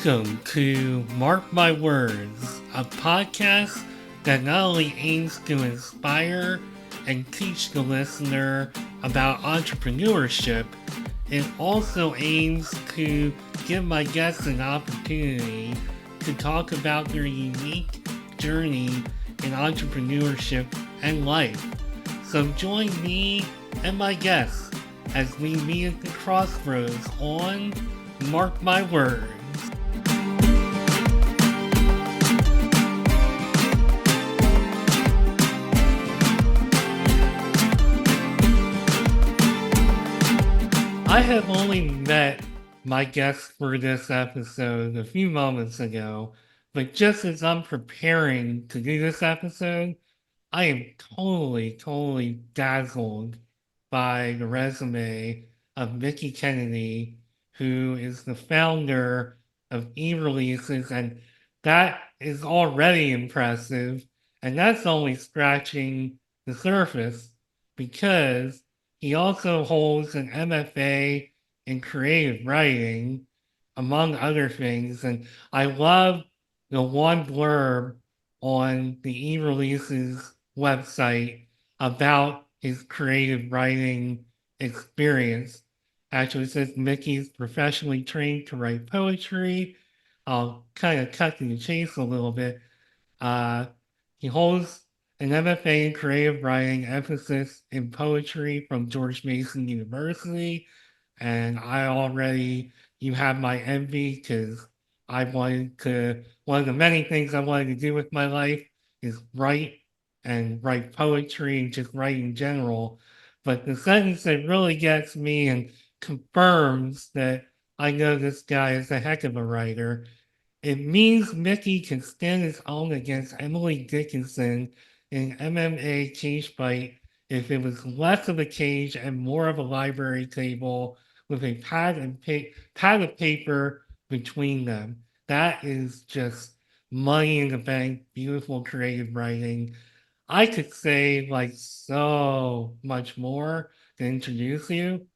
Welcome to Mark My Words, a podcast that not only aims to inspire and teach the listener about entrepreneurship, it also aims to give my guests an opportunity to talk about their unique journey in entrepreneurship and life. So join me and my guests as we meet at the crossroads on Mark My Words. I have only met my guest for this episode a few moments ago, but just as I'm preparing to do this episode, I am totally dazzled by the resume of Mickie Kennedy, who is the founder of eReleases, and that is already impressive. And that's only scratching the surface because he also holds an MFA in creative writing, among other things. And I love the one blurb on the eReleases website about his creative writing experience. Actually, it says Mickey's professionally trained to write poetry. I'll kind of cut to the chase a little bit. Uh, he holds an MFA in creative writing, emphasis in poetry from George Mason University. And you have my envy because one of the many things I wanted to do with my life is write poetry and just write in general. But the sentence that really gets me and confirms that I know this guy is a heck of a writer, it means Mickie can stand his own against Emily Dickinson in MMA cage fight if it was less of a cage and more of a library table with a pad of paper between them. That is just money in the bank, beautiful creative writing. I could say like so much more to introduce you,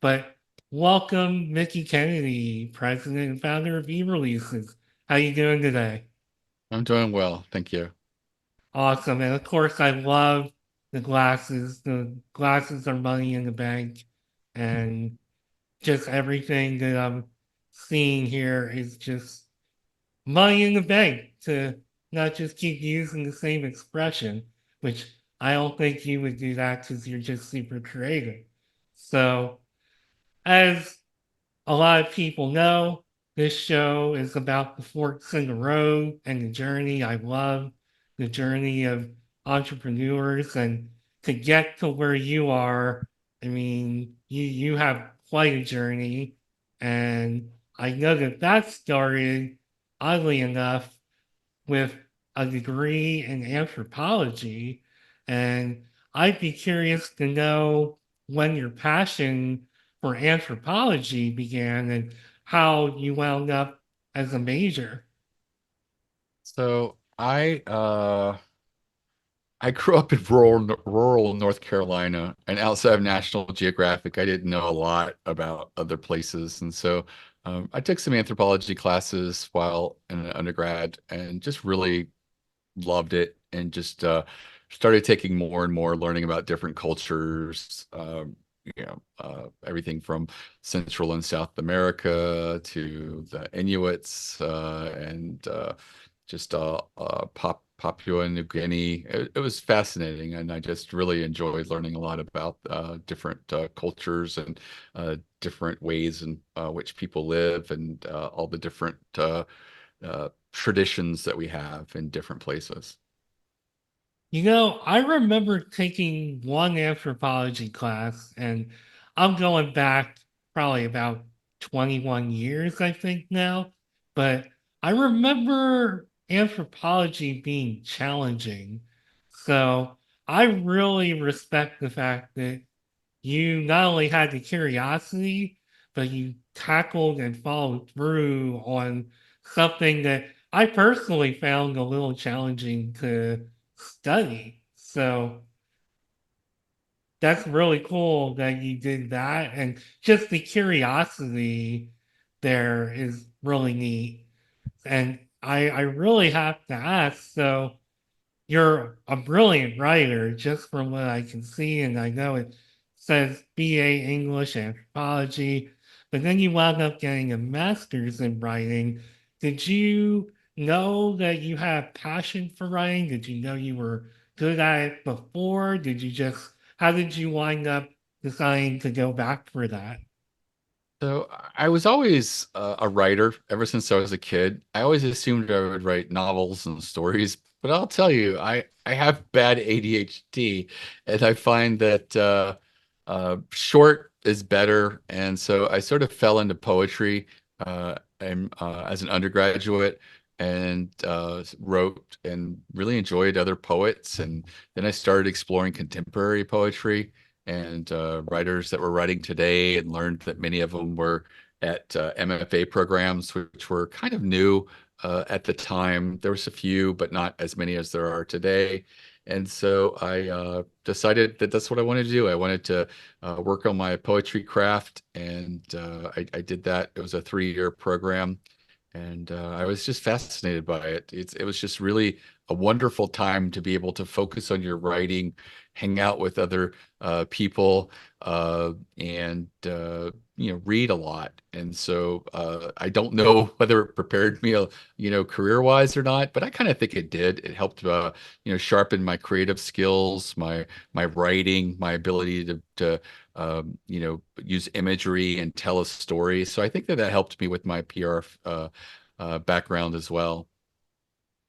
but welcome Mickie Kennedy, president and founder of eReleases. How you doing today? I'm doing well, thank you. Awesome. And of course, I love the glasses. The glasses are money in the bank. And just everything that I'm seeing here is just money in the bank to not just keep using the same expression, which I don't think you would do that because you're just super creative. So, as a lot of people know, this show is about the forks in the road and the journey. I love the journey of entrepreneurs, and to get to where you are, I mean, you have quite a journey, and I know that that started, oddly enough, with a degree in anthropology. And I'd be curious to know when your passion for anthropology began and how you wound up as a major. So I grew up in rural North Carolina, and outside of National Geographic, I didn't know a lot about other places, and so I took some anthropology classes while in an undergrad, and just really loved it, and just started taking more and more, learning about different cultures. Everything from Central and South America to the Inuits and just Papua New Guinea. It was fascinating, and I just really enjoyed learning a lot about different cultures and different ways in which people live, and all the different traditions that we have in different places. You know, I remember taking one anthropology class, and I'm going back probably about 21 years, I think now. But I remember anthropology being challenging. So I really respect the fact that you not only had the curiosity, but you tackled and followed through on something that I personally found a little challenging to study. So that's really cool that you did that. And just the curiosity there is really neat. And I really have to ask, so you're a brilliant writer, just from what I can see, and I know it says BA English Anthropology, but then you wound up getting a master's in writing. Did you know that you had passion for writing? Did you know you were good at it before? How did you wind up deciding to go back for that? So I was always a writer ever since I was a kid. I always assumed I would write novels and stories, but I'll tell you, I have bad ADHD, and I find that short is better. And so I sort of fell into poetry as an undergraduate and wrote and really enjoyed other poets. And then I started exploring contemporary poetry and writers that were writing today, and learned that many of them were at MFA programs, which were kind of new at the time. There was a few, but not as many as there are today. And so I decided that that's what I wanted to do. I wanted to work on my poetry craft, and I did that. It was a 3-year program, and I was just fascinated by it. It was just really a wonderful time to be able to focus on your writing, hang out with other people, and read a lot. And so I don't know whether it prepared me, career-wise or not, but I kind of think it did. It helped, sharpen my creative skills, my writing, my ability to use imagery and tell a story. So I think that helped me with my PR background as well.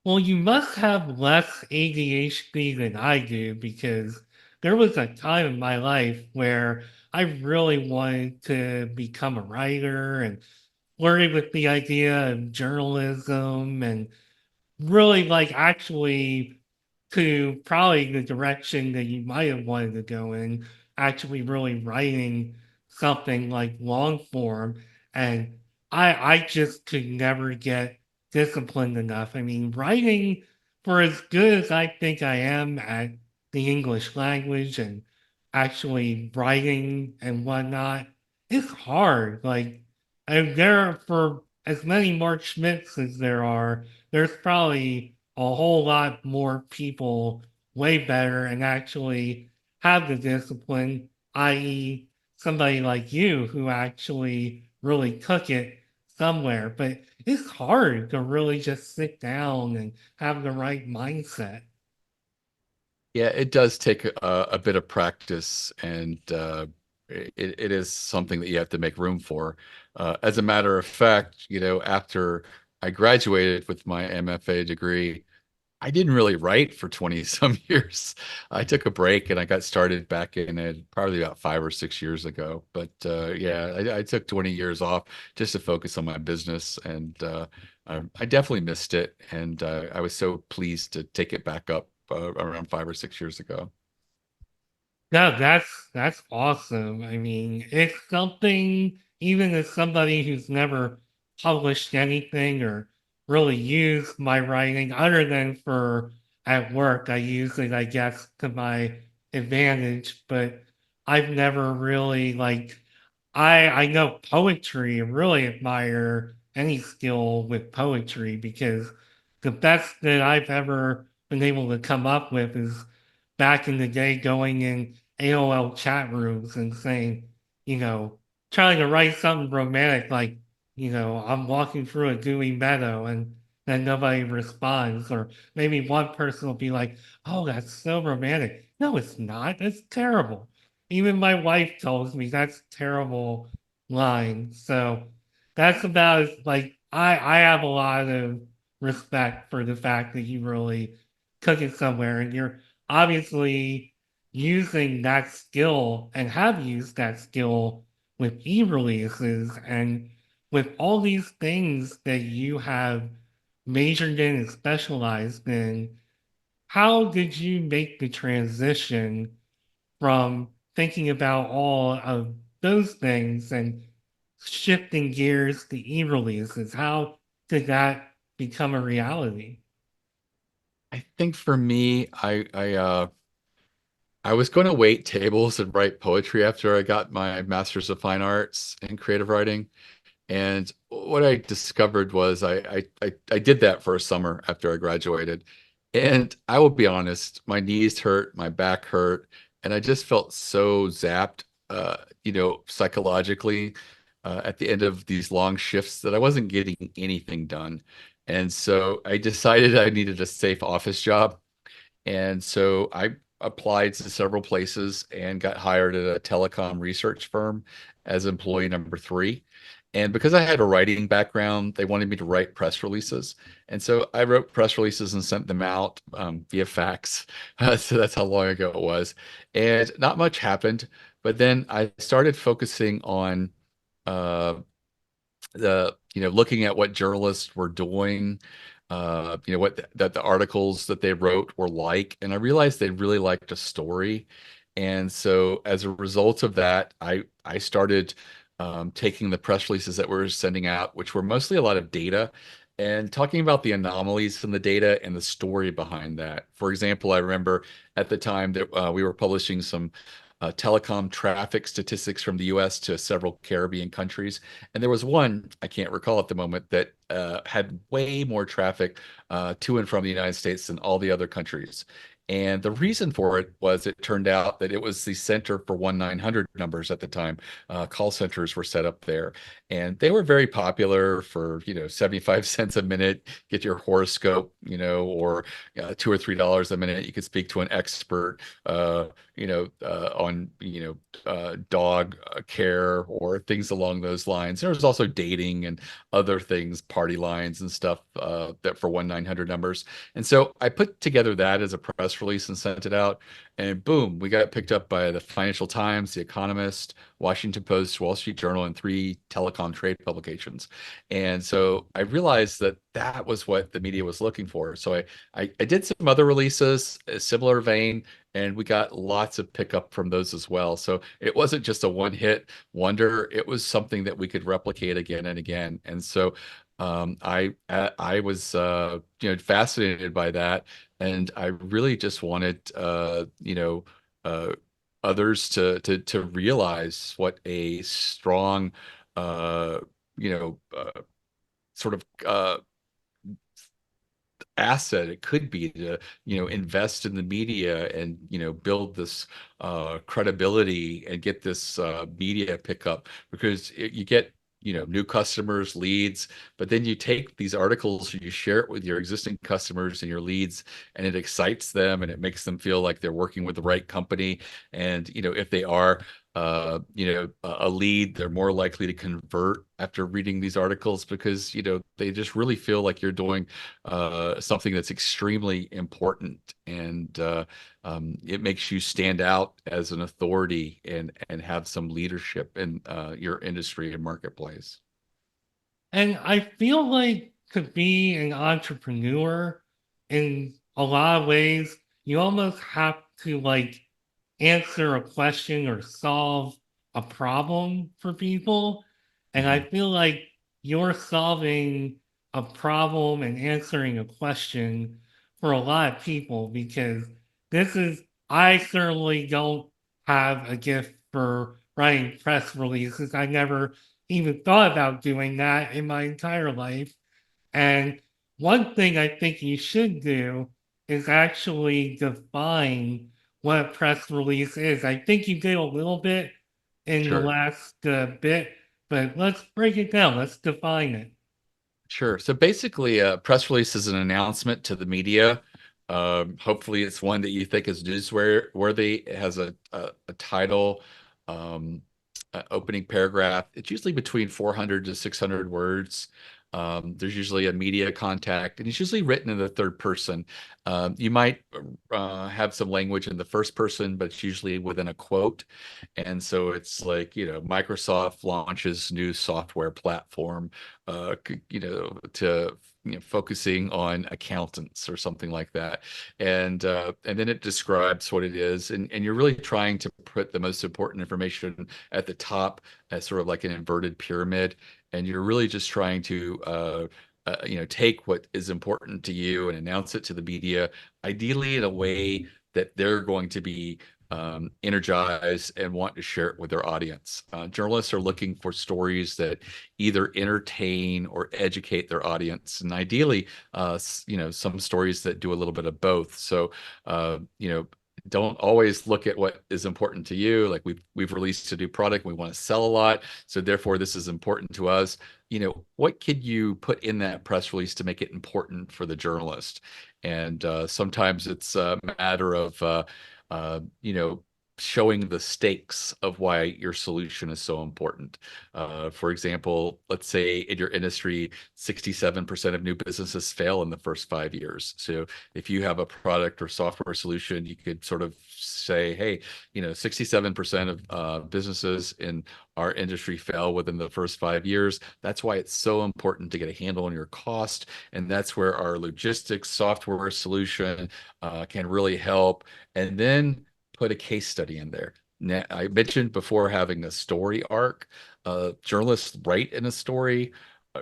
Well, you must have less ADHD than I do because there was a time in my life where I really wanted to become a writer and flirted with the idea of journalism and really like actually to probably the direction that you might have wanted to go in, actually really writing something like long form. And I just could never get disciplined enough. I mean, writing for as good as I think I am at the English language and actually writing and whatnot, it's hard. Like, for as many Mark Schmidts as there are, there's probably a whole lot more people way better and actually have the discipline, i.e., somebody like you who actually really took it somewhere. But it's hard to really just sit down and have the right mindset. Yeah, it does take a bit of practice, and it is something that you have to make room for. As a matter of fact, after I graduated with my MFA degree, I didn't really write for 20 some years. I took a break and I got started back in it probably about 5 or 6 years ago. But yeah, I took 20 years off just to focus on my business, and I definitely missed it. And I was so pleased to take it back up around 5 or 6 years ago. No, that's awesome. I mean, it's something even as somebody who's never published anything or really used my writing other than for at work, I use it, I guess, to my advantage, but I've never really like I know poetry and really admire any skill with poetry because the best that I've ever been able to come up with is back in the day going in AOL chat rooms and saying, you know, trying to write something romantic like, I'm walking through a dewy meadow and then nobody responds. Or maybe one person will be like, oh, that's so romantic. No, it's not. That's terrible. Even my wife tells me that's terrible line. So that's about like I have a lot of respect for the fact that you really took it somewhere and you're obviously using that skill and have used that skill with e-releases and with all these things that you have majored in and specialized in. How did you make the transition from thinking about all of those things and shifting gears to e-releases? How did that become a reality? I think for me, I was going to wait tables and write poetry after I got my Master's of Fine Arts in creative writing. And what I discovered was I did that for a summer after I graduated. And I will be honest, my knees hurt, my back hurt, and I just felt so zapped, psychologically, at the end of these long shifts that I wasn't getting anything done. And so I decided I needed a safe office job. And so I applied to several places and got hired at a telecom research firm as employee number three. And because I had a writing background, they wanted me to write press releases. And so I wrote press releases and sent them out via fax. So that's how long ago it was. And not much happened. But then I started focusing on uh, looking at what journalists were doing, that the articles that they wrote were like, and I realized they really liked a story. And so as a result of that, I started taking the press releases that we were sending out, which were mostly a lot of data, and talking about the anomalies in the data and the story behind that. For example, I remember at the time that we were publishing some telecom traffic statistics from the US to several Caribbean countries. And there was one, I can't recall at the moment, that had way more traffic to and from the United States than all the other countries. And the reason for it was it turned out that it was the center for 1-900 numbers at the time. Call centers were set up there. And they were very popular for, 75 cents a minute, get your horoscope, or $2 or $3 a minute. You could speak to an expert. On dog care or things along those lines. There was also dating and other things, party lines and stuff that for 1-900 numbers. And so I put together that as a press release and sent it out. And boom, we got picked up by the Financial Times, The Economist, Washington Post, Wall Street Journal, and three telecom trade publications. And so I realized that that was what the media was looking for. So I did some other releases, a similar vein, and we got lots of pickup from those as well. So it wasn't just a one hit wonder. It was something that we could replicate again and again. And so I was fascinated by that, and I really just wanted uh, others to realize what a strong uh, you know sort of asset it could be to invest in the media and build this credibility and get this media pickup, because you get new customers, leads, but then you take these articles and you share it with your existing customers and your leads, and it excites them and it makes them feel like they're working with the right company. And if they are a lead, they're more likely to convert after reading these articles, because they just really feel like you're doing something that's extremely important, and it makes you stand out as an authority and have some leadership in your industry and marketplace. And I feel like to be an entrepreneur in a lot of ways, you almost have to like answer a question or solve a problem for people. And I Mhm. feel like you're solving a problem and answering a question for a lot of people, because this is, I certainly don't have a gift for writing press releases. I never even thought about doing that in my entire life. And one thing I think you should do is actually define what a press release is. I think you did a little bit in the Sure. last bit, but let's break it down. Let's define it. Sure. So basically, a press release is an announcement to the media. Hopefully, it's one that you think is newsworthy. It has a title, um, opening paragraph. It's usually between 400 to 600 words. There's usually a media contact, and it's usually written in the third person. You might have some language in the first person, but it's usually within a quote. And so it's like, Microsoft launches new software platform, to focusing on accountants or something like that, and then it describes what it is, and you're really trying to put the most important information at the top as sort of like an inverted pyramid, and you're really just trying to take what is important to you and announce it to the media, ideally in a way that they're going to be energized and want to share it with their audience. Journalists are looking for stories that either entertain or educate their audience, and ideally, some stories that do a little bit of both. So, don't always look at what is important to you. Like we've released a new product, we want to sell a lot, so therefore this is important to us. What could you put in that press release to make it important for the journalist? And sometimes it's a matter of uh, you know, showing the stakes of why your solution is so important. For example, let's say in your industry, 67% of new businesses fail in the first 5 years. So if you have a product or software solution, you could sort of say, hey, 67% of businesses in our industry fail within the first 5 years. That's why it's so important to get a handle on your cost. And that's where our logistics software solution can really help. And then put a case study in there. Now, I mentioned before having a story arc. Journalists write in a story.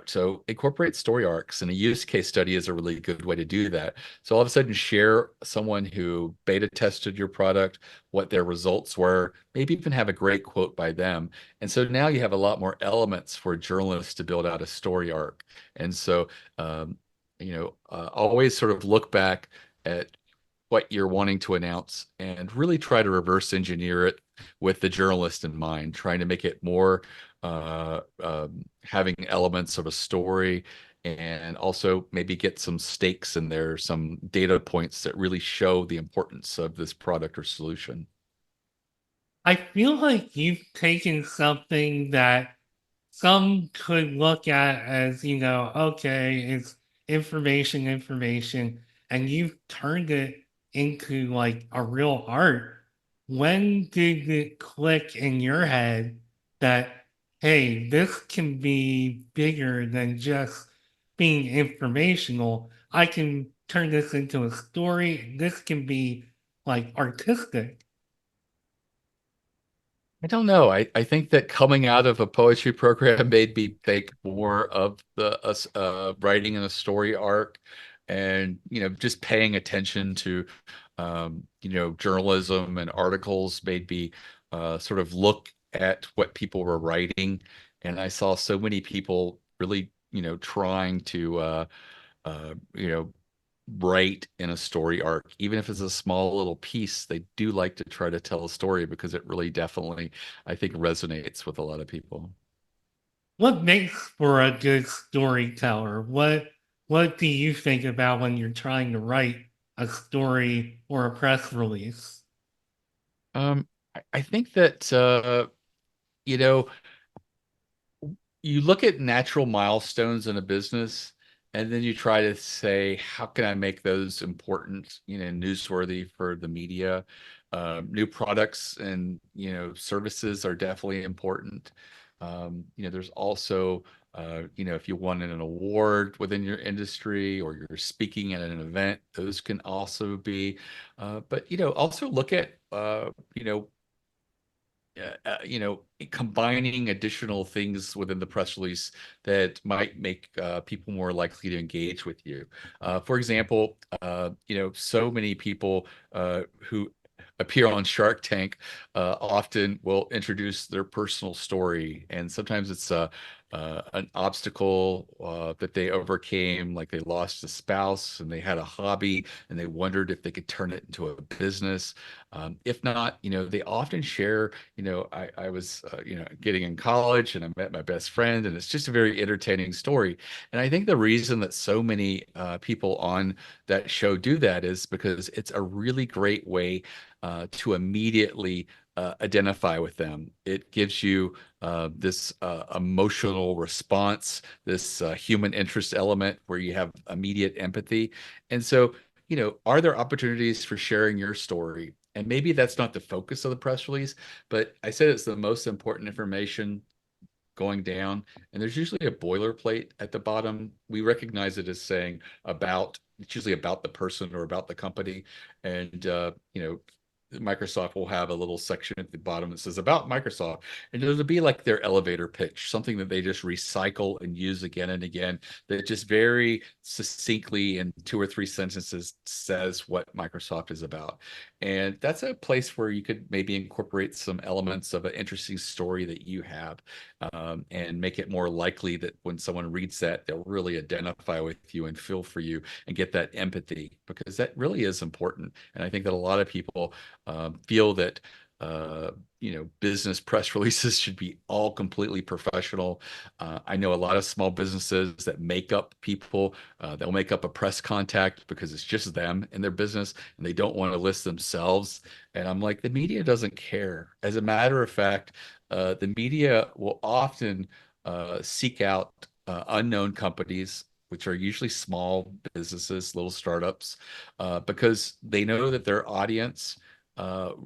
So incorporate story arcs, and a use case study is a really good way to do that. So all of a sudden share someone who beta tested your product, what their results were, maybe even have a great quote by them. And so now you have a lot more elements for journalists to build out a story arc. And so, always sort of look back at what you're wanting to announce and really try to reverse engineer it with the journalist in mind, trying to make it more having elements of a story, and also maybe get some stakes in there, some data points that really show the importance of this product or solution. I feel like you've taken something that some could look at as, okay, it's information, and you've turned it into like a real art. When did it click in your head that, hey, this can be bigger than just being informational? I can turn this into a story. This can be like artistic. I don't know. I think that coming out of a poetry program made me think more of the writing in a story arc, and just paying attention to journalism and articles made me sort of look at what people were writing, and I saw so many people really trying to you know write in a story arc, even if it's a small little piece. They do like to try to tell a story because it really definitely, I think, resonates with a lot of people. What makes for a good storyteller? What do you think about when you're trying to write a story or a press release? I think that you know you look at natural milestones in a business, and then you try to say, how can I make those important, newsworthy for the media? New products and services are definitely important. There's also if you won an award within your industry or you're speaking at an event, those can also be. But also look at combining additional things within the press release that might make people more likely to engage with you. For example, so many people who appear on Shark Tank often will introduce their personal story, and sometimes it's an obstacle that they overcame, like they lost a spouse and they had a hobby and they wondered if they could turn it into a business. If not, they often share, I was, getting in college and I met my best friend, and it's just a very entertaining story. And I think the reason that so many people on that show do that is because it's a really great way to immediately identify with them. It gives you this emotional response, this human interest element where you have immediate empathy. And so, are there opportunities for sharing your story? And maybe that's not the focus of the press release, but I said it's the most important information going down. And there's usually a boilerplate at the bottom. We recognize it as saying about, it's usually about the person or about the company. And, Microsoft will have a little section at the bottom that says about Microsoft, and it'll be like their elevator pitch, something that they just recycle and use again and again, that just very succinctly in 2 or 3 sentences says what Microsoft is about. And that's a place where you could maybe incorporate some elements of an interesting story that you have, and make it more likely that when someone reads that, they'll really identify with you and feel for you and get that empathy, because that really is important. And I think that a lot of people feel that uh, business press releases should be all completely professional. I know a lot of small businesses that make up people. They'll make up a press contact because it's just them and their business, and they don't want to list themselves. And I'm like, the media doesn't care. As a matter of fact, the media will often seek out unknown companies, which are usually small businesses, little startups, because they know that their audience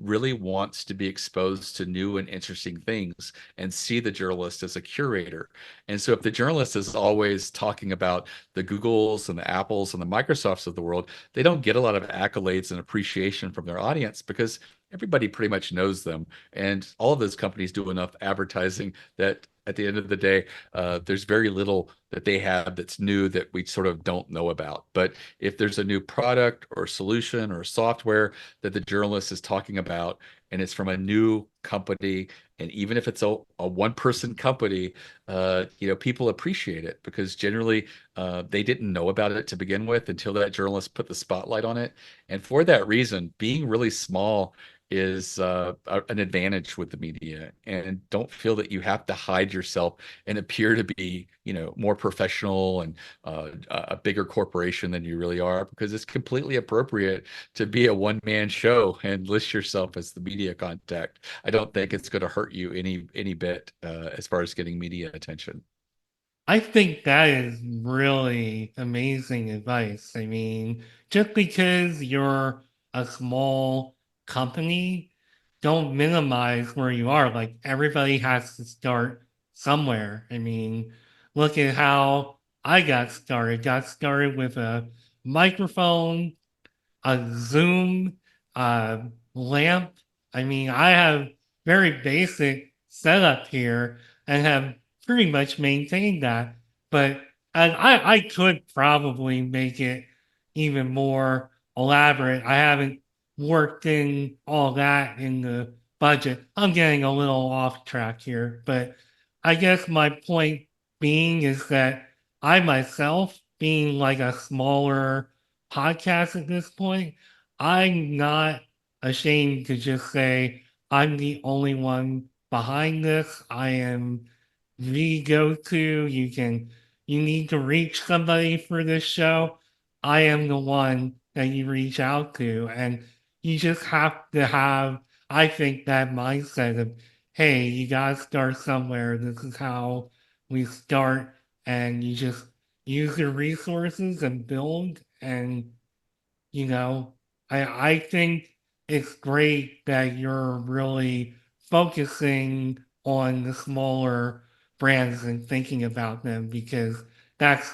really wants to be exposed to new and interesting things and see the journalist as a curator. And so, if the journalist is always talking about the Googles and the Apples and the Microsofts of the world, they don't get a lot of accolades and appreciation from their audience because everybody pretty much knows them. And all of those companies do enough advertising that at the end of the day, there's very little that they have that's new that we sort of don't know about. But if there's a new product or solution or software that the journalist is talking about, and it's from a new company, and even if it's a one-person company, people appreciate it because generally they didn't know about it to begin with until that journalist put the spotlight on it. And for that reason, being really small is an advantage with the media, and don't feel that you have to hide yourself and appear to be more professional and a bigger corporation than you really are, because it's completely appropriate to be a one-man show and list yourself as the media contact. I don't think it's going to hurt you any bit as far as getting media attention. I think that is really amazing advice. I mean, just because you're a small company, don't minimize where you are. Like, everybody has to start somewhere. I mean, look at how I got started. Got started with a microphone, a Zoom, a lamp. I mean, I have very basic setup here and have pretty much maintained that. But I could probably make it even more elaborate. I haven't worked in all that in the budget. I'm getting a little off track here, but I guess my point being is that I myself, being like a smaller podcast at this point, I'm not ashamed to just say I'm the only one behind this. I am the go-to. You need to reach somebody for this show. I am the one that you reach out to. And you just have to have, I think, that mindset of, hey, you gotta start somewhere. This is how we start. And you just use your resources and build. And you know, I think it's great that you're really focusing on the smaller brands and thinking about them, because that's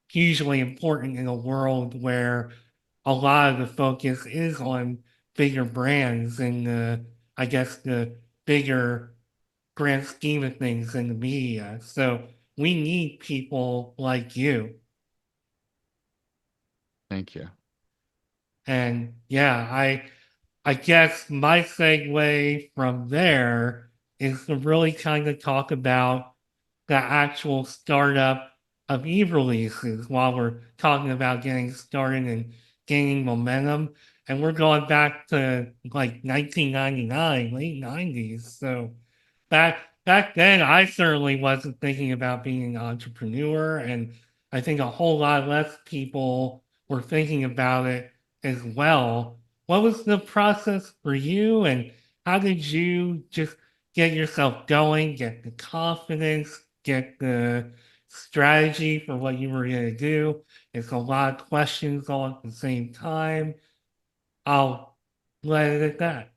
hugely important in a world where a lot of the focus is on bigger brands and I guess the bigger grand scheme of things in the media. So we need people like you. Thank you. And yeah, I guess my segue from there is to really kind of talk about the actual startup of e-releases while we're talking about getting started and gaining momentum. And we're going back to like 1999, late 90s. So back then, I certainly wasn't thinking about being an entrepreneur, and I think a whole lot less people were thinking about it as well. What was the process for you, and how did you just get yourself going, get the confidence, get the strategy for what you were going to do? It's a lot of questions all at the same time. I'll let it at that.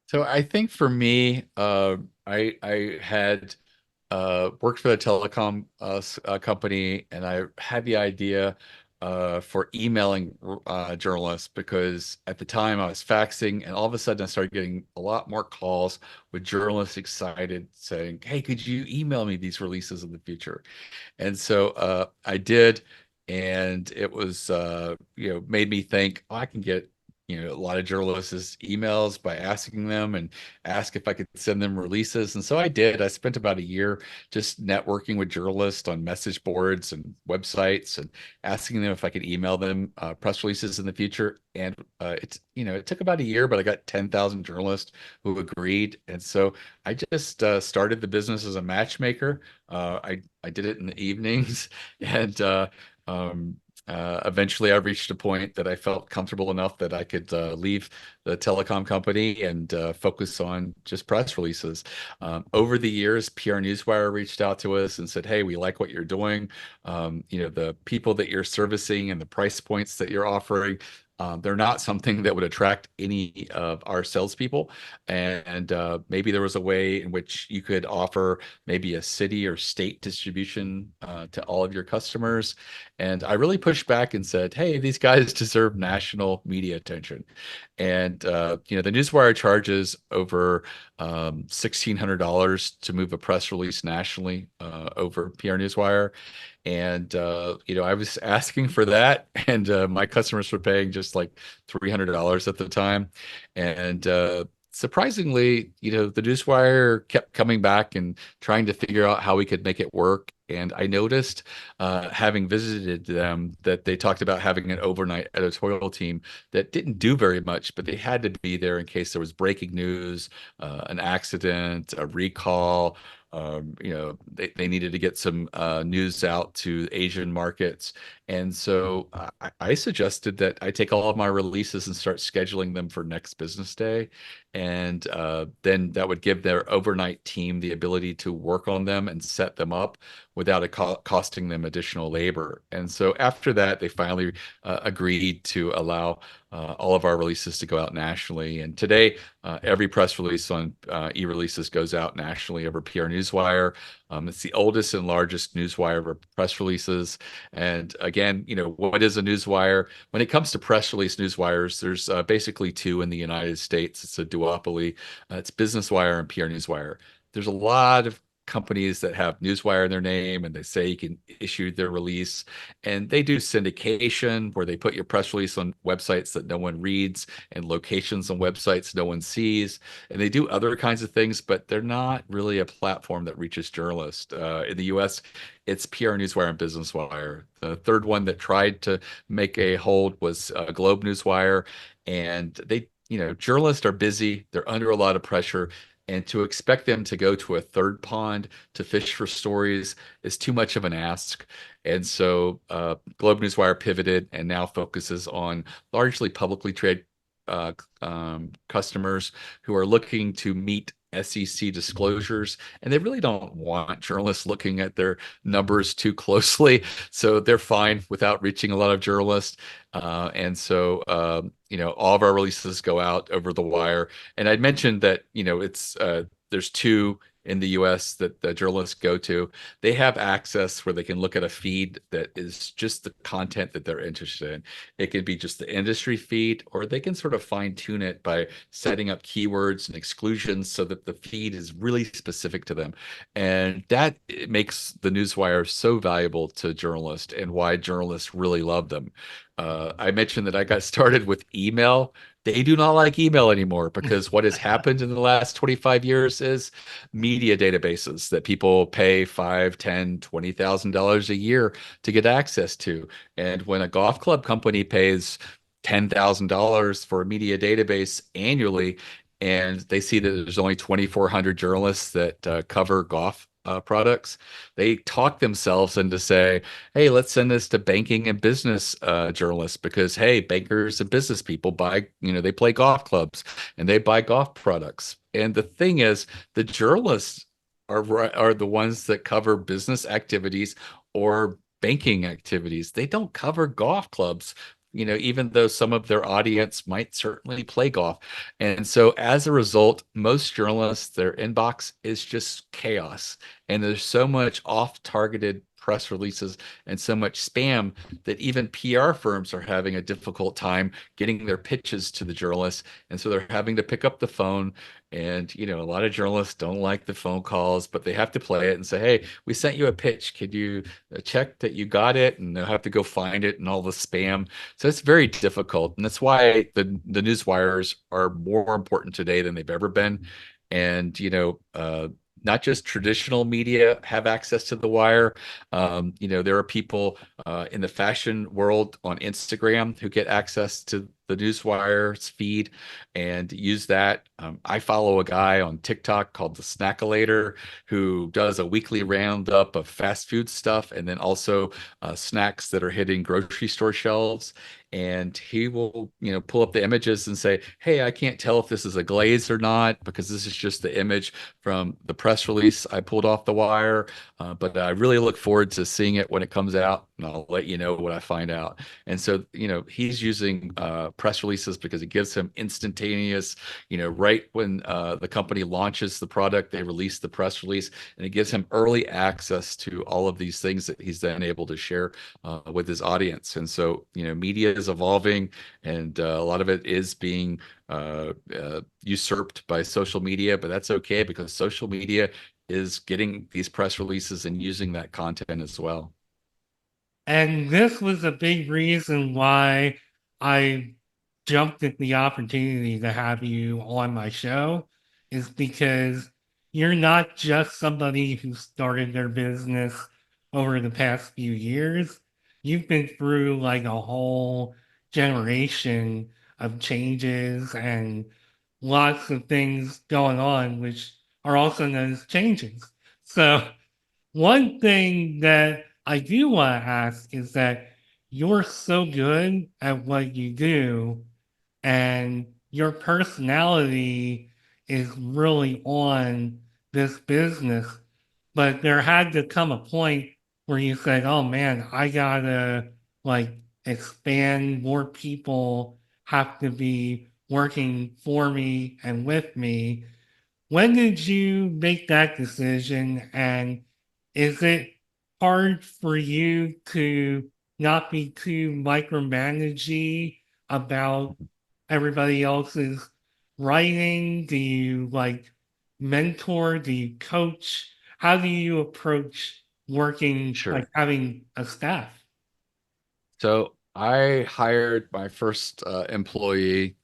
So I think for me, I had worked for a telecom company, and I had the idea for emailing journalists because at the time I was faxing, and all of a sudden I started getting a lot more calls with journalists excited saying, "Hey, could you email me these releases in the future?" And so I did, and it was made me think, oh, I can get a lot of journalists' emails by asking them and ask if I could send them releases. And so I did. I spent about a year just networking with journalists on message boards and websites and asking them if I could email them press releases in the future. And it took about a year, but I got 10,000 journalists who agreed. And so I just started the business as a matchmaker. I did it in the evenings, and um, eventually I reached a point that I felt comfortable enough that I could leave the telecom company and focus on just press releases. Over the years, PR Newswire reached out to us and said, "Hey, we like what you're doing. The people that you're servicing and the price points that you're offering." They're not something that would attract any of our salespeople. And maybe there was a way in which you could offer maybe a city or state distribution to all of your customers. And I really pushed back and said, "Hey, these guys deserve national media attention." And the Newswire charges over $1,600 to move a press release nationally over PR Newswire. And I was asking for that, and my customers were paying just like $300 at the time. And surprisingly, the Newswire kept coming back and trying to figure out how we could make it work. And I noticed, having visited them, that they talked about having an overnight editorial team that didn't do very much, but they had to be there in case there was breaking news, an accident, a recall. They needed to get some news out to Asian markets. And so I suggested that I take all of my releases and start scheduling them for next business day. And then that would give their overnight team the ability to work on them and set them up without it costing them additional labor. And so after that, they finally agreed to allow all of our releases to go out nationally. And today, every press release on eReleases goes out nationally over PR Newswire. It's the oldest and largest newswire for press releases. And again, what is a newswire? When it comes to press release newswires, there's basically two in the United States. It's a duopoly. It's Business Wire and PR Newswire. There's a lot of companies that have Newswire in their name, and they say you can issue their release, and they do syndication where they put your press release on websites that no one reads and locations on websites no one sees, and they do other kinds of things, but they're not really a platform that reaches journalists. In the US, it's PR Newswire and Business Wire. The third one that tried to make a hold was Globe Newswire, and journalists are busy, they're under a lot of pressure, and to expect them to go to a third pond to fish for stories is too much of an ask. And so Globe Newswire pivoted and now focuses on largely publicly traded customers who are looking to meet SEC disclosures, and they really don't want journalists looking at their numbers too closely. So they're fine without reaching a lot of journalists. And so, all of our releases go out over the wire. And I'd mentioned that, there's two in the US that the journalists go to. They have access where they can look at a feed that is just the content that they're interested in. It could be just the industry feed, or they can sort of fine tune it by setting up keywords and exclusions so that the feed is really specific to them. And that makes the newswire so valuable to journalists and why journalists really love them. I mentioned that I got started with email. They do not like email anymore because what has happened in the last 25 years is media databases that people pay $5, $10, $20,000 a year to get access to. And when a golf club company pays $10,000 for a media database annually, and they see that there's only 2,400 journalists that cover golf products, they talk themselves into say, "Hey, let's send this to banking and business journalists because, hey, bankers and business people buy, they play golf clubs and they buy golf products." And the thing is, the journalists are the ones that cover business activities or banking activities. They don't cover golf clubs. Even though some of their audience might certainly play golf. And so as a result, most journalists, their inbox is just chaos. And there's so much off-targeted press releases and so much spam that even PR firms are having a difficult time getting their pitches to the journalists. And so they're having to pick up the phone. And, a lot of journalists don't like the phone calls, but they have to play it and say, hey, we sent you a pitch. Could you check that you got it? And they'll have to go find it and all the spam. So it's very difficult. And that's why the news wires are more important today than they've ever been. And, not just traditional media have access to the wire. There are people in the fashion world on Instagram who get access to the Newswire's feed and use that. I follow a guy on TikTok called the Snackalator who does a weekly roundup of fast food stuff and then also snacks that are hitting grocery store shelves. And he will, pull up the images and say, "Hey, I can't tell if this is a glaze or not because this is just the image from the press release I pulled off the wire. But I really look forward to seeing it when it comes out, and I'll let you know what I find out." And so, he's using press releases because it gives him instantaneous, right when the company launches the product, they release the press release, and it gives him early access to all of these things that he's then able to share with his audience. And so, media is evolving, and a lot of it is being usurped by social media, but that's okay because social media is getting these press releases and using that content as well. And this was a big reason why I jumped at the opportunity to have you on my show, is because you're not just somebody who started their business over the past few years. You've been through like a whole generation of changes and lots of things going on, which are also known as changes. So one thing that I do want to ask is that you're so good at what you do, and your personality is really on this business. But there had to come a point where you said, oh man, I gotta like expand, more people have to be working for me and with me. When did you make that decision? And is it hard for you to not be too micromanagey about everybody else's writing? Do you like mentor? Do you coach? How do you approach working, like Sure. having a staff? So I hired my first employee,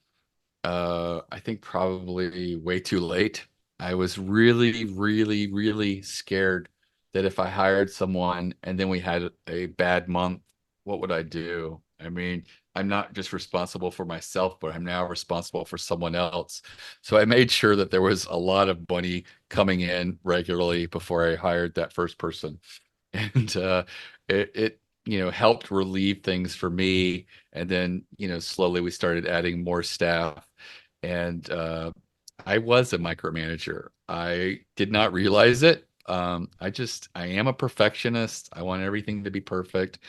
I think probably way too late. I was really, really, really scared that if I hired someone and then we had a bad month, what would I do? I mean, I'm not just responsible for myself, but I'm now responsible for someone else. So I made sure that there was a lot of money coming in regularly before I hired that first person. And it helped relieve things for me. And then slowly we started adding more staff, and I was a micromanager. I did not realize it. I am a perfectionist. I want everything to be perfect.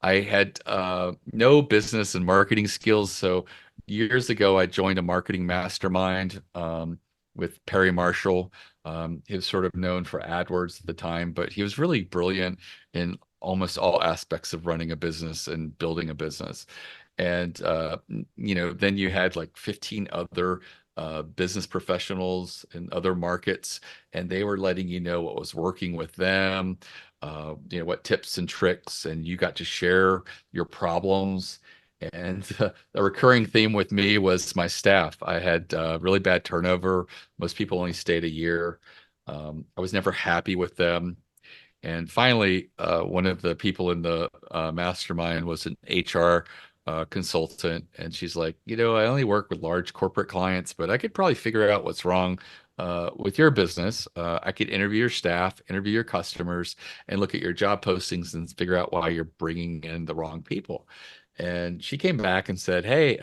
I had no business and marketing skills, so years ago I joined a marketing mastermind with Perry Marshall. He was sort of known for AdWords at the time, but he was really brilliant in almost all aspects of running a business and building a business. And then you had like 15 other business professionals in other markets, and they were letting you know what was working with them, what tips and tricks, and you got to share your problems. And the recurring theme with me was my staff. I had really bad turnover. Most people only stayed a year. I was never happy with them. And finally, one of the people in the mastermind was an HR consultant. And she's like, I only work with large corporate clients, but I could probably figure out what's wrong with your business. I could interview your staff, interview your customers, and look at your job postings and figure out why you're bringing in the wrong people. And she came back and said, hey,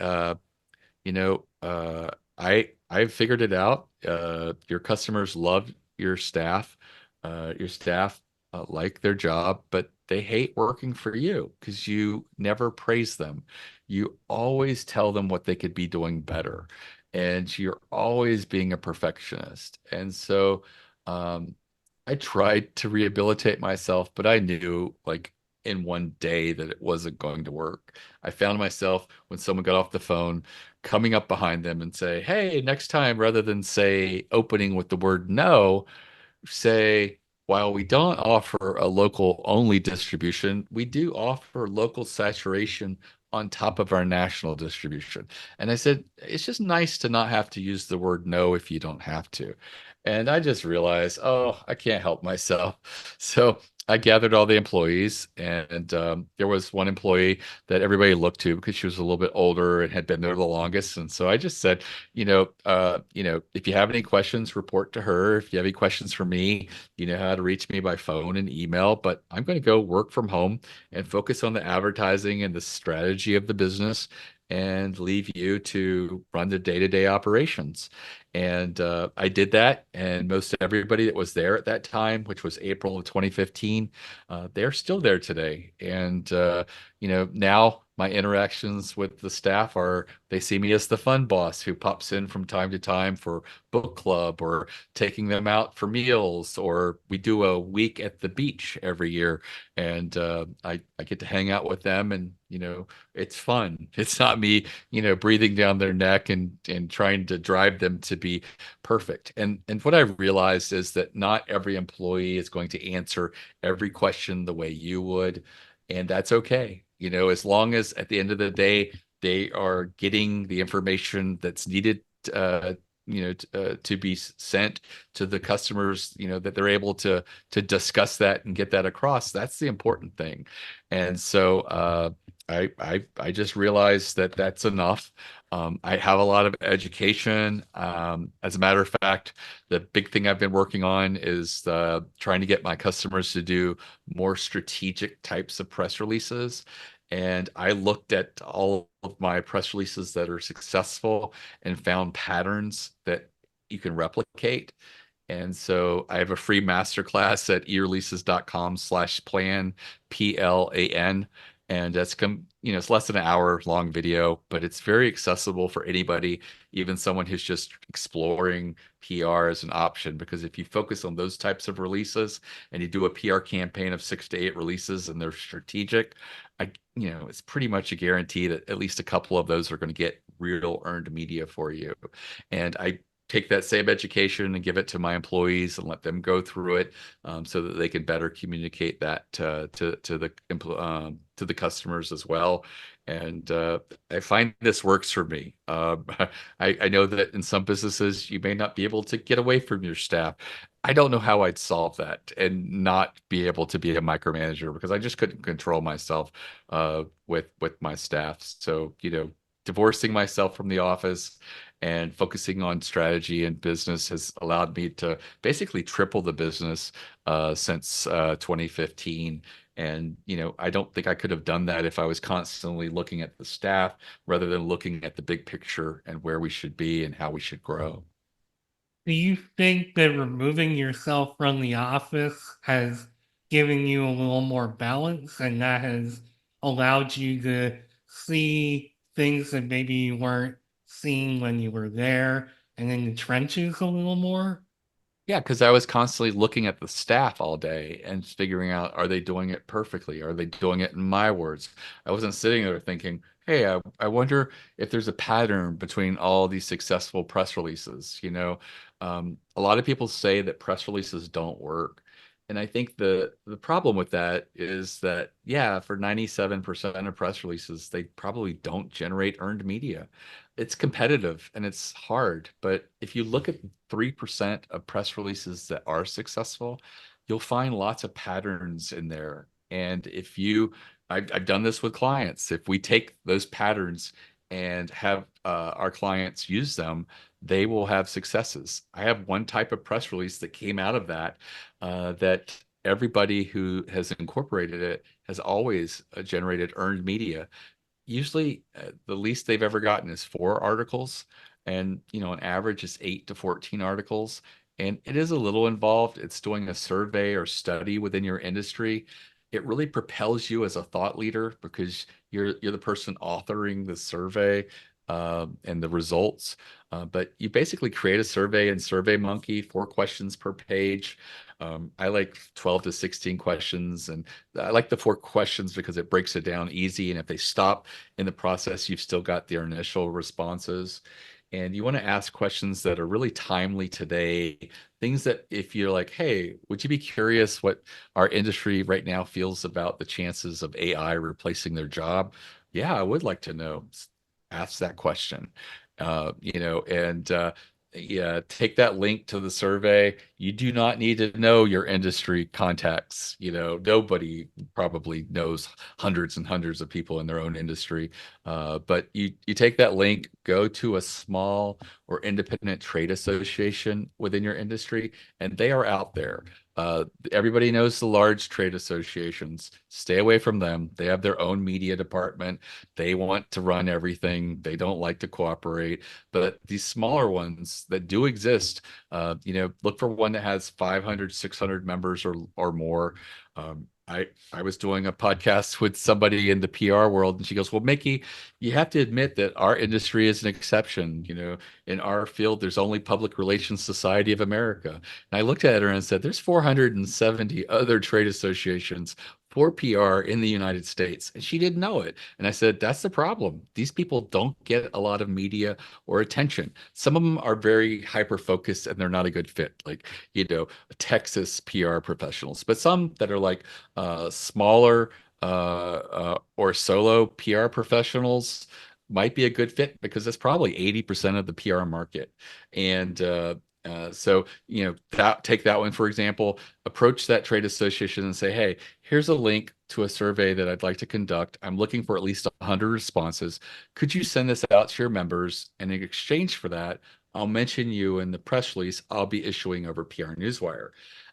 you know, uh, I've figured it out. Your customers love your staff. Your staff like their job, but they hate working for you because you never praise them. You always tell them what they could be doing better, and you're always being a perfectionist. And so, um, I tried to rehabilitate myself, but I knew like in one day that it wasn't going to work. I found myself when someone got off the phone coming up behind them and say, "Hey, next time," rather than say opening with the word no, say, while we don't offer a local only distribution, we do offer local saturation on top of our national distribution. And I said, it's just nice to not have to use the word no if you don't have to. And I just realized, oh, I can't help myself. So I gathered all the employees, and there was one employee that everybody looked to because she was a little bit older and had been there the longest. And so I just said, if you have any questions, report to her. If you have any questions for me, you know how to reach me by phone and email. But I'm going to go work from home and focus on the advertising and the strategy of the business and leave you to run the day-to-day operations. And I did that. And most everybody that was there at that time, which was April of 2015, they're still there today. And now my interactions with the staff are they see me as the fun boss who pops in from time to time for book club or taking them out for meals, or we do a week at the beach every year. And I get to hang out with them, and it's fun. It's not me, breathing down their neck and trying to drive them to be perfect. And what I realized is that not every employee is going to answer every question the way you would, and that's okay. As long as at the end of the day they are getting the information that's needed, to be sent to the customers, that they're able to discuss that and get that across. That's the important thing. And so I just realized that that's enough. I have a lot of education. As a matter of fact, the big thing I've been working on is trying to get my customers to do more strategic types of press releases. And I looked at all of my press releases that are successful and found patterns that you can replicate. And so I have a free masterclass at eReleases.com/plan, PLAN. And it's less than an hour long video, but it's very accessible for anybody, even someone who's just exploring PR as an option. Because if you focus on those types of releases and you do a PR campaign of 6 to 8 releases and they're strategic, it's pretty much a guarantee that at least a couple of those are going to get real earned media for you. And I take that same education and give it to my employees and let them go through it, so that they can better communicate that to the customers as well. And I find this works for me. I know that in some businesses you may not be able to get away from your staff. I don't know how I'd solve that and not be able to be a micromanager, because I just couldn't control myself with my staff. So, divorcing myself from the office and focusing on strategy and business has allowed me to basically triple the business since 2015. And, I don't think I could have done that if I was constantly looking at the staff rather than looking at the big picture and where we should be and how we should grow. Do you think that removing yourself from the office has given you a little more balance and that has allowed you to see things that maybe you weren't seeing when you were there and in the trenches a little more? Yeah, because I was constantly looking at the staff all day and figuring out, are they doing it perfectly? Are they doing it in my words? I wasn't sitting there thinking, hey, I wonder if there's a pattern between all these successful press releases. A lot of people say that press releases don't work. And I think the problem with that is that, yeah, for 97% of press releases, they probably don't generate earned media. It's competitive and it's hard. But if you look at 3% of press releases that are successful, you'll find lots of patterns in there. And I've done this with clients. If we take those patterns and have our clients use them, they will have successes. I have one type of press release that came out of that everybody who has incorporated it has always generated earned media. Usually, the least they've ever gotten is 4 articles, and an average is 8 to 14 articles. And it is a little involved. It's doing a survey or study within your industry. It really propels you as a thought leader because you're the person authoring the survey. and the results. But you basically create a survey in SurveyMonkey, 4 questions per page. I like 12 to 16 questions, and I like the 4 questions because it breaks it down easy. And if they stop in the process, you've still got their initial responses. And you want to ask questions that are really timely today, things that if you're like, hey, would you be curious what our industry right now feels about the chances of AI replacing their job? Yeah, I would like to know. Ask that question. And yeah, take that link to the survey. You do not need to know your industry contacts. Nobody probably knows hundreds and hundreds of people in their own industry. But you take that link, go to a small or independent trade association within your industry, and they are out there. Everybody knows the large trade associations. Stay away from them. They have their own media department. They want to run everything. They don't like to cooperate. But these smaller ones that do exist, look for one that has 500, 600 members or more. I was doing a podcast with somebody in the PR world, and she goes, "Well, Mickey, you have to admit that our industry is an exception. In our field, there's only Public Relations Society of America." And I looked at her and said, "There's 470 other trade associations for PR in the United States." And she didn't know it. And I said, "That's the problem. These people don't get a lot of media or attention. Some of them are very hyper focused and they're not a good fit, like, Texas PR professionals, but some that are like smaller or solo PR professionals might be a good fit because that's probably 80% of the PR market. And take that one, for example, approach that trade association and say, hey, here's a link to a survey that I'd like to conduct. I'm looking for at least 100 responses. Could you send this out to your members? And in exchange for that, I'll mention you in the press release I'll be issuing over PR Newswire.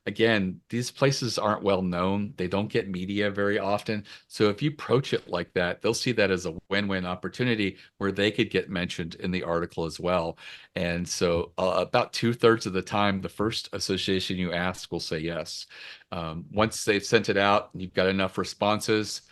Again, these places aren't well known. They don't get media very often. So if you approach it like that, they'll see that as a win-win opportunity where they could get mentioned in the article as well. And so about 2/3 of the time, the first association you ask will say yes. Once they've sent it out, you've got enough responses.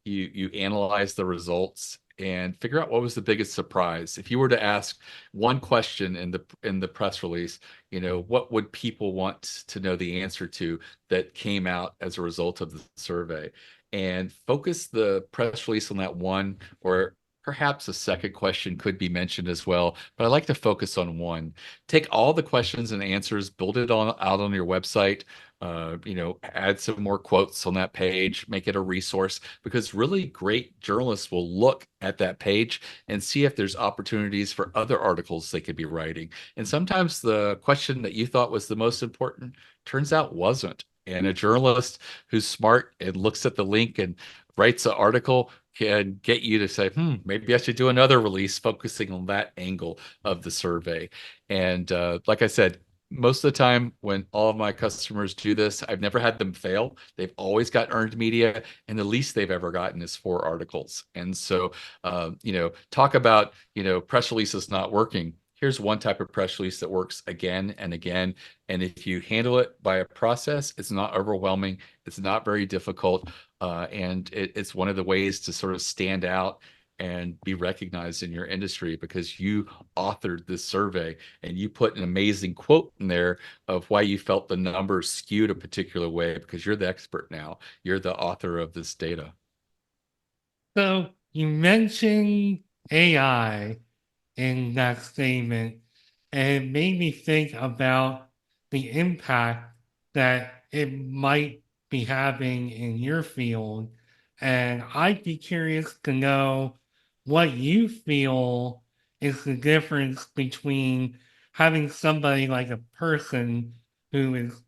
You analyze the results and figure out what was the biggest surprise. If you were to ask one question in the press release, what would people want to know the answer to that came out as a result of the survey? And focus the press release on that one, or perhaps a second question could be mentioned as well, but I like to focus on one. Take all the questions and answers, build it out on your website, add some more quotes on that page, make it a resource, because really great journalists will look at that page and see if there's opportunities for other articles they could be writing. And sometimes the question that you thought was the most important turns out wasn't. And a journalist who's smart and looks at the link and writes an article can get you to say, maybe I should do another release focusing on that angle of the survey. And like I said, most of the time when all of my customers do this, I've never had them fail. They've always got earned media, and the least they've ever gotten is 4 articles. And so, talk about, press releases not working. Here's one type of press release that works again and again. And if you handle it by a process, it's not overwhelming. It's not very difficult. And it's one of the ways to sort of stand out and be recognized in your industry because you authored this survey and you put an amazing quote in there of why you felt the numbers skewed a particular way because you're the expert now. You're the author of this data. So you mentioned AI in that statement, and it made me think about the impact that it might be having in your field. And I'd be curious to know what you feel is the difference between having somebody like a person who is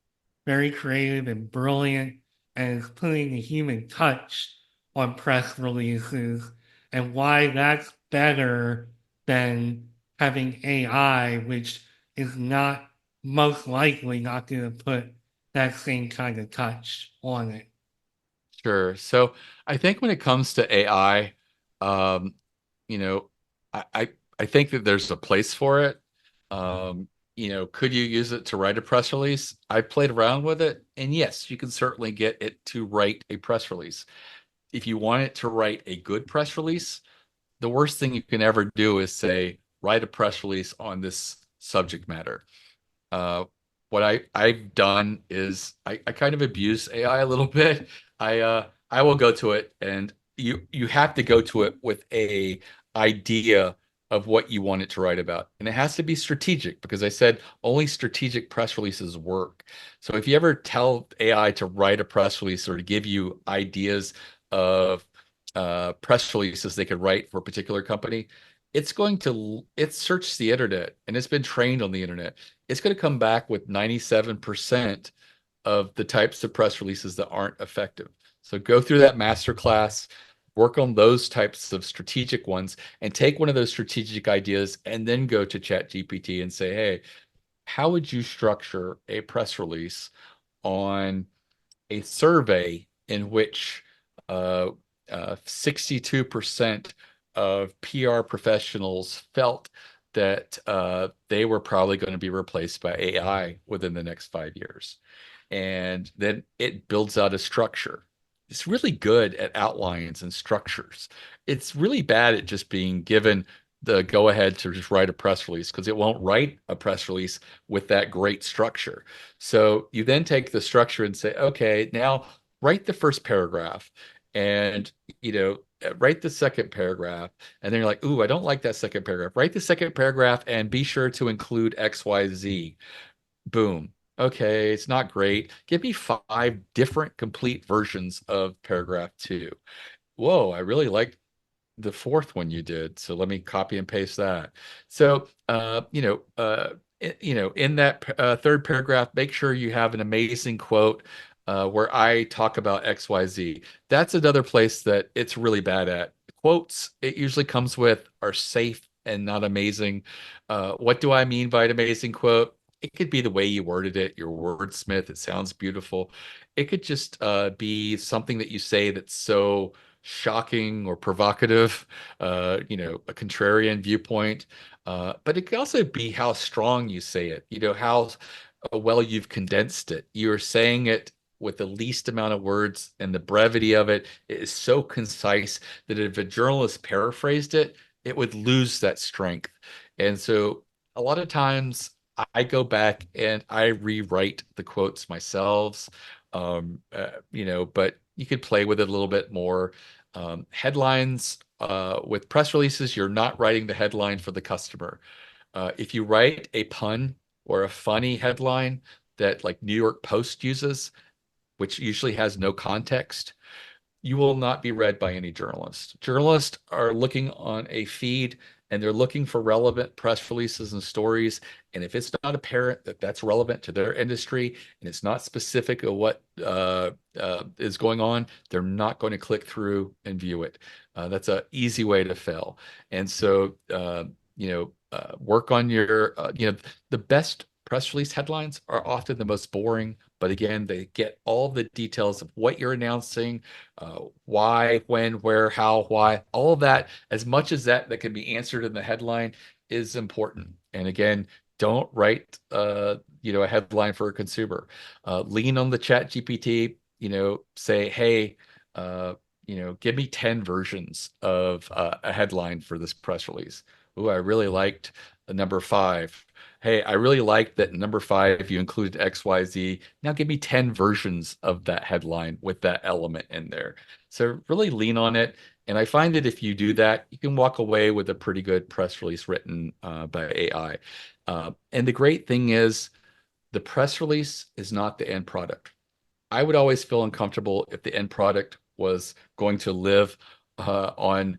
very creative and brilliant and is putting a human touch on press releases and why that's better than having AI, which is not most likely not going to put that same kind of touch on it. Sure. So I think when it comes to AI, um, you know, I think that there's a place for it. Could you use it to write a press release? I played around with it, and yes, you can certainly get it to write a press release. If you want it to write a good press release, the worst thing you can ever do is say, write a press release on this subject matter. Uh, what I've done is I kind of abuse AI a little bit. I will go to it, and you have to go to it with a idea of what you want it to write about. And it has to be strategic because I said only strategic press releases work. So if you ever tell AI to write a press release or to give you ideas of press releases they could write for a particular company, it searched the internet and it's been trained on the internet. It's going to come back with 97% of the types of press releases that aren't effective. So go through that master class, work on those types of strategic ones, and take one of those strategic ideas and then go to ChatGPT and say, hey, how would you structure a press release on a survey in which uh, 62% of PR professionals felt that they were probably going to be replaced by AI within the next 5 years. And then it builds out a structure. It's really good at outlines and structures. It's really bad at just being given the go ahead to just write a press release because it won't write a press release with that great structure. So you then take the structure and say, okay, now write the first paragraph and, write the second paragraph. And then you're like, ooh, I don't like that second paragraph. Write the second paragraph and be sure to include XYZ. Boom. Okay, it's not great. Give me five different complete versions of paragraph two. Whoa, I really like the fourth one you did. So let me copy and paste that. So, in that third paragraph, make sure you have an amazing quote where I talk about XYZ. That's another place that it's really bad at. Quotes, it usually comes with are safe and not amazing. What do I mean by an amazing quote? It could be the way you worded it, your wordsmith. It sounds beautiful. It could just be something that you say that's so shocking or provocative, a contrarian viewpoint. But it could also be how strong you say it, how well you've condensed it. You're saying it with the least amount of words, and the brevity of it is so concise that if a journalist paraphrased it, it would lose that strength. And so a lot of times I go back and I rewrite the quotes myself. But you could play with it a little bit more. Headlines with press releases, you're not writing the headline for the customer. If you write a pun or a funny headline that like New York Post uses, which usually has no context, you will not be read by any journalist. Journalists are looking on a feed and they're looking for relevant press releases and stories. And if it's not apparent that that's relevant to their industry and it's not specific of what is going on, they're not going to click through and view it. That's an easy way to fail. And so, work on the best press release headlines are often the most boring, but again, they get all the details of what you're announcing, why, when, where, how, why, all of that, as much as that can be answered in the headline is important. And again, don't write, a headline for a consumer. Lean on the chat GPT, say, hey, give me 10 versions of a headline for this press release. Ooh, I really liked the number five. Hey, I really liked that number five, you included XYZ. Now give me 10 versions of that headline with that element in there. So really lean on it. And I find that if you do that, you can walk away with a pretty good press release written by AI. And the great thing is the press release is not the end product. I would always feel uncomfortable if the end product was going to live on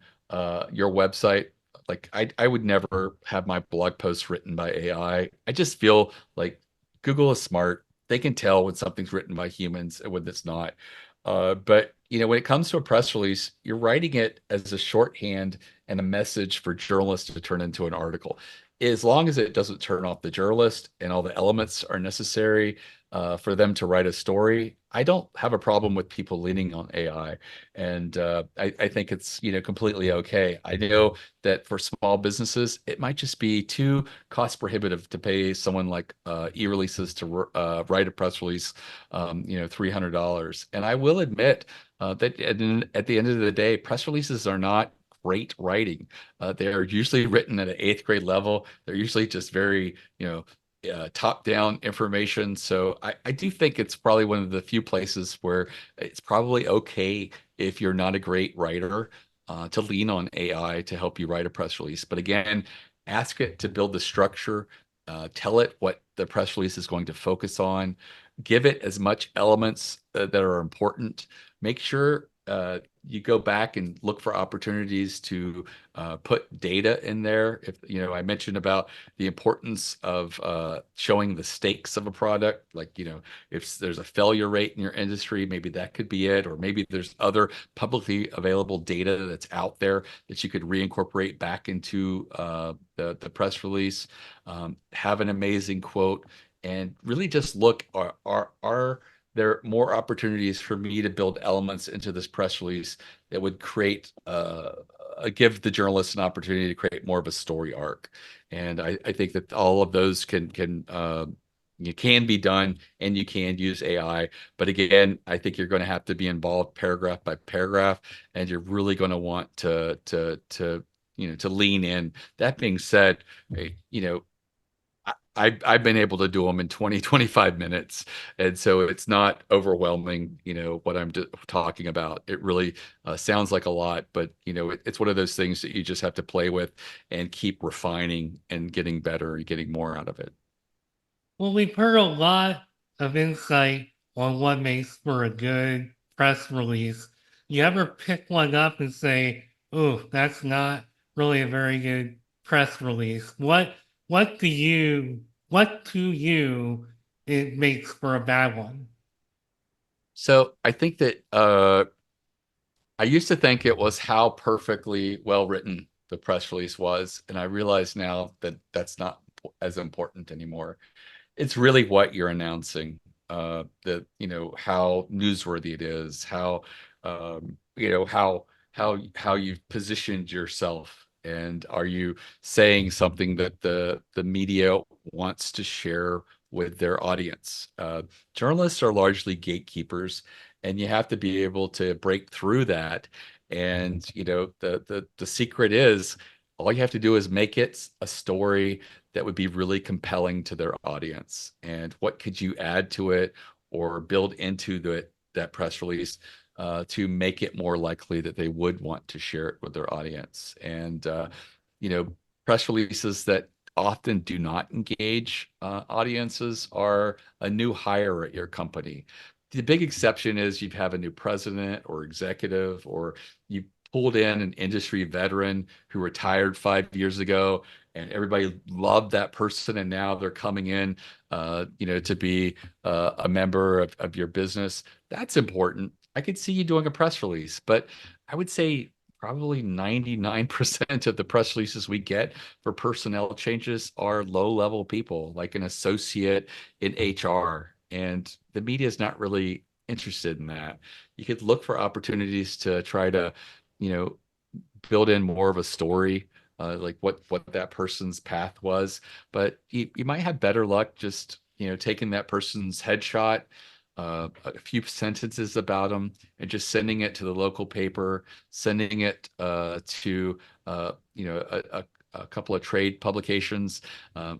your website. Like I would never have my blog posts written by AI. I just feel like Google is smart. They can tell when something's written by humans and when it's not. But when it comes to a press release, you're writing it as a shorthand and a message for journalists to turn into an article. As long as it doesn't turn off the journalist and all the elements are necessary for them to write a story, I don't have a problem with people leaning on AI, and I think it's completely okay. I know that for small businesses, it might just be too cost prohibitive to pay someone like eReleases to write a press release, $300. And I will admit that at the end of the day, press releases are not great writing. They are usually written at an eighth grade level. They're usually just very, top-down information. So I do think it's probably one of the few places where it's probably okay if you're not a great writer to lean on AI to help you write a press release. But again, ask it to build the structure, tell it what the press release is going to focus on, give it as much elements that are important. Make sure you go back and look for opportunities to put data in there. If I mentioned about the importance of showing the stakes of a product, like if there's a failure rate in your industry, maybe that could be it, or maybe there's other publicly available data that's out there that you could reincorporate back into the press release. Have an amazing quote, and really just look, are there more opportunities for me to build elements into this press release that would create give the journalist an opportunity to create more of a story arc. And I think that all of those you can be done, and you can use AI. But again, I think you're going to have to be involved paragraph by paragraph, and you're really going to want to lean in. That being said, I've been able to do them in 20, 25 minutes. And so it's not overwhelming, what I'm talking about. It really sounds like a lot, but, it's one of those things that you just have to play with and keep refining and getting better and getting more out of it. Well, we've heard a lot of insight on what makes for a good press release. You ever pick one up and say, "Oh, that's not really a very good press release"? What do you what to you it makes for a bad one? So I think that I used to think it was how perfectly well written the press release was. And I realize now that that's not as important anymore. It's really what you're announcing, that how newsworthy it is, how how you've positioned yourself, and are you saying something that the media wants to share with their audience. Journalists are largely gatekeepers, and you have to be able to break through that. And the secret is, all you have to do is make it a story that would be really compelling to their audience. And what could you add to it or build into that press release to make it more likely that they would want to share it with their audience? And you know, press releases that often do not engage audiences are a new hire at your company. The big exception is you have a new president or executive, or you pulled in an industry veteran who retired 5 years ago, and everybody loved that person, and now they're coming in, to be a member of your business. That's important. I could see you doing a press release, but I would say probably 99% of the press releases we get for personnel changes are low-level people, like an associate in HR, and the media is not really interested in that. You could look for opportunities to try to, you know, build in more of a story, like what that person's path was. But you might have better luck just taking that person's headshot, a few sentences about them, and just sending it to the local paper, sending it to a couple of trade publications,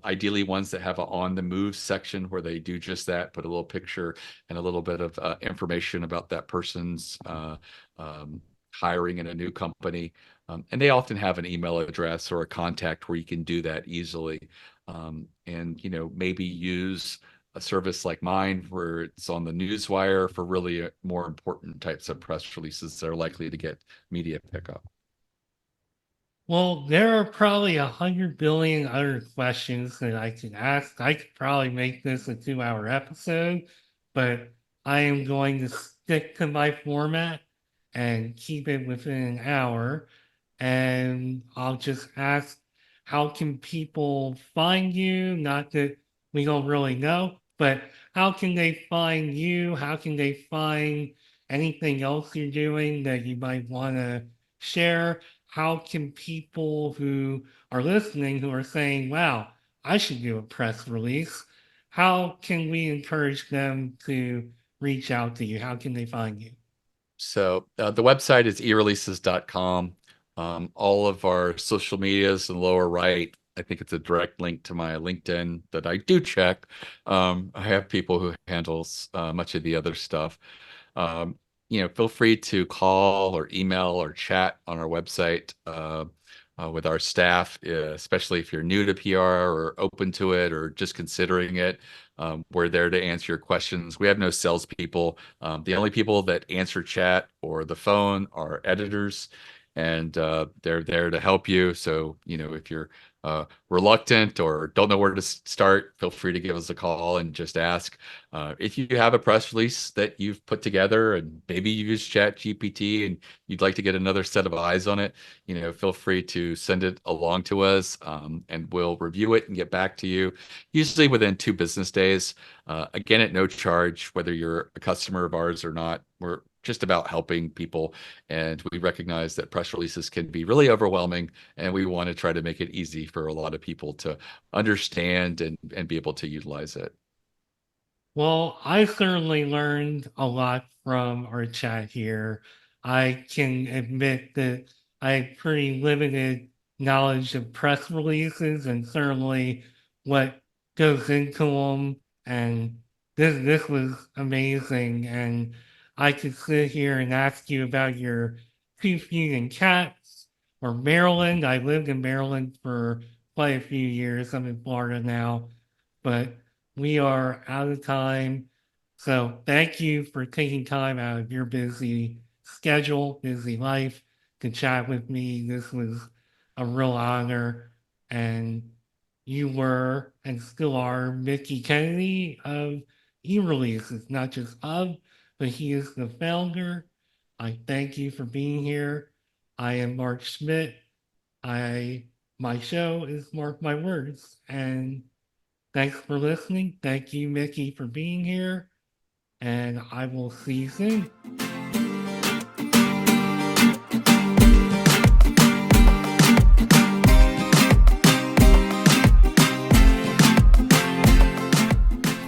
ideally ones that have an on the move section where they do just that, put a little picture and a little bit of information about that person's hiring in a new company. And they often have an email address or a contact where you can do that easily. And maybe use a service like mine where it's on the newswire for really more important types of press releases that are likely to get media pickup. Well, there are probably 100 billion other questions that I could ask. I could probably make this a 2 hour episode, but I am going to stick to my format and keep it within an hour. And I'll just ask, how can people find you? Not that we don't really know, but how can they find you? How can they find anything else you're doing that you might want to share? How can people who are listening who are saying, wow, I should do a press release, how can we encourage them to reach out to you? How can they find you? So the website is eReleases.com. All of our social medias in the lower right. I think it's a direct link to my LinkedIn that I do check. I have people who handles much of the other stuff. Um, Feel free to call or email or chat on our website with our staff, especially if you're new to PR or open to it or just considering it. We're there to answer your questions. We have no salespeople. The only people that answer chat or the phone are editors, and they're there to help you. So, if you're reluctant or don't know where to start, feel free to give us a call and just ask. If you have a press release that you've put together and maybe you use Chat GPT and you'd like to get another set of eyes on it, feel free to send it along to us, and we'll review it and get back to you, usually within 2 business days. Again, at no charge, whether you're a customer of ours or not. We're just about helping people, and we recognize that press releases can be really overwhelming, and we want to try to make it easy for a lot of people to understand and be able to utilize it. Well, I certainly learned a lot from our chat here. I can admit that I have pretty limited knowledge of press releases and certainly what goes into them. And this was amazing. And I could sit here and ask you about your two feet and cats or Maryland. I lived in Maryland for quite a few years. I'm in Florida now, but we are out of time. So thank you for taking time out of your busy schedule, busy life to chat with me. This was a real honor. And you were and still are Mickie Kennedy of eReleases, not just of, but he is the founder. I thank you for being here. I am Marc Schmidt. My show is Mark My Words, and thanks for listening. Thank you, Mickie, for being here, and I will see you soon.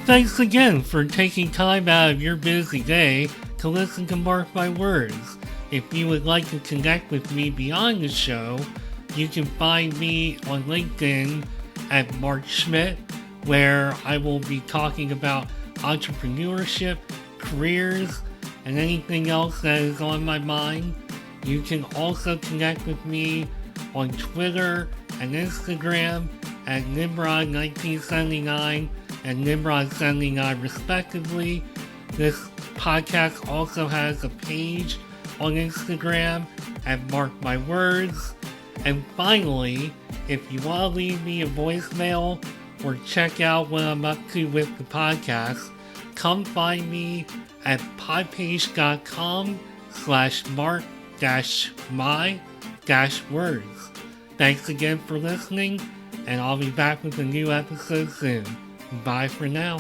Thanks again for taking time out of your busy day to listen to Mark My Words. If you would like to connect with me beyond the show, you can find me on LinkedIn at Marc Schmidt, where I will be talking about entrepreneurship, careers, and anything else that is on my mind. You can also connect with me on Twitter and Instagram at Nimrod1979 and Nimrod79 respectively. This podcast also has a page on Instagram at Mark My Words. And finally, if you want to leave me a voicemail or check out what I'm up to with the podcast, come find me at podpage.com/mark-my-words. Thanks again for listening, and I'll be back with a new episode soon. Bye for now.